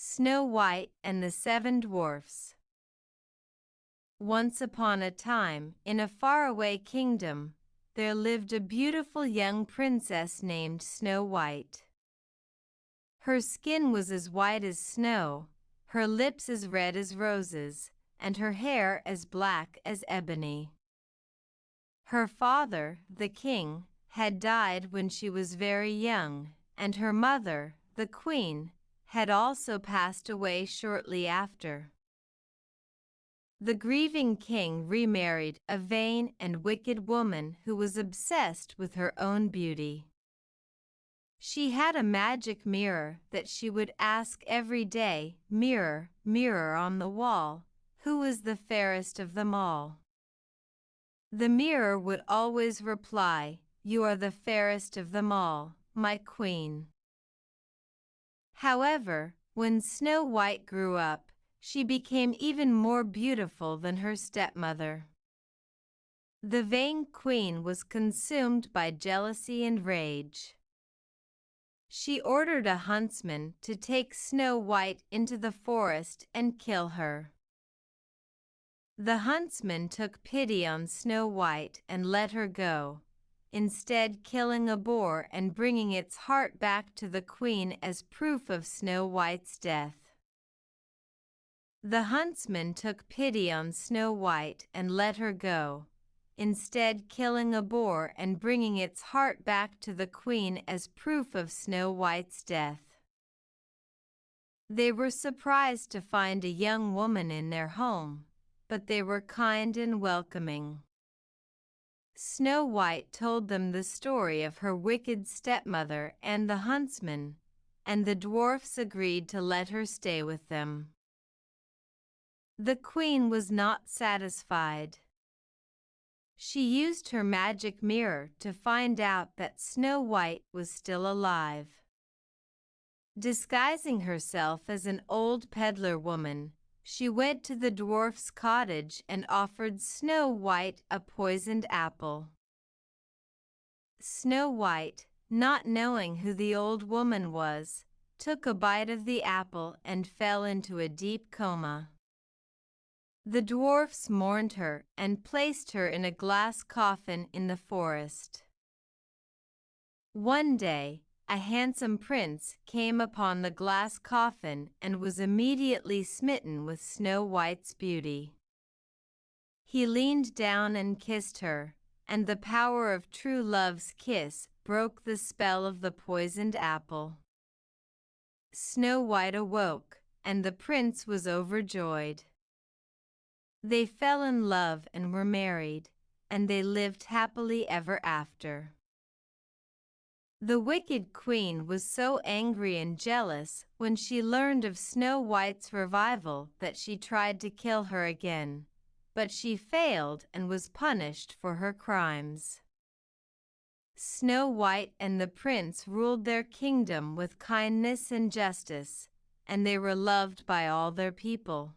Snow White and the Seven Dwarfs. Once upon a time, in a faraway kingdom, there lived a beautiful young princess named Snow White. Her skin was as white as snow, her lips as red as roses, and her hair as black as ebony. Her father, the king, had died when she was very young, and her mother, the queen, had also passed away shortly after. The grieving king remarried a vain and wicked woman who was obsessed with her own beauty. She had a magic mirror that she would ask every day, "Mirror, mirror on the wall, who is the fairest of them all?" The mirror would always reply, "You are the fairest of them all, my queen." However, when Snow White grew up, she became even more beautiful than her stepmother. The vain queen was consumed by jealousy and rage. She ordered a huntsman to take Snow White into the forest and kill her. The huntsman took pity on Snow White and let her go, instead killing a boar and bringing its heart back to the queen as proof of Snow White's death. The huntsman took pity on Snow White and let her go, instead killing a boar and bringing its heart back to the queen as proof of Snow White's death. They were surprised to find a young woman in their home, but they were kind and welcoming. Snow White told them the story of her wicked stepmother and the huntsman, and the dwarfs agreed to let her stay with them. The queen was not satisfied. She used her magic mirror to find out that Snow White was still alive. Disguising herself as an old peddler woman, she went to the dwarf's cottage and offered Snow White a poisoned apple. Snow White, not knowing who the old woman was, took a bite of the apple and fell into a deep coma. The dwarfs mourned her and placed her in a glass coffin in the forest. One day, a handsome prince came upon the glass coffin and was immediately smitten with Snow White's beauty. He leaned down and kissed her, and the power of true love's kiss broke the spell of the poisoned apple. Snow White awoke, and the prince was overjoyed. They fell in love and were married, and they lived happily ever after. The wicked queen was so angry and jealous when she learned of Snow White's revival that she tried to kill her again, but she failed and was punished for her crimes. Snow White and the prince ruled their kingdom with kindness and justice, and they were loved by all their people.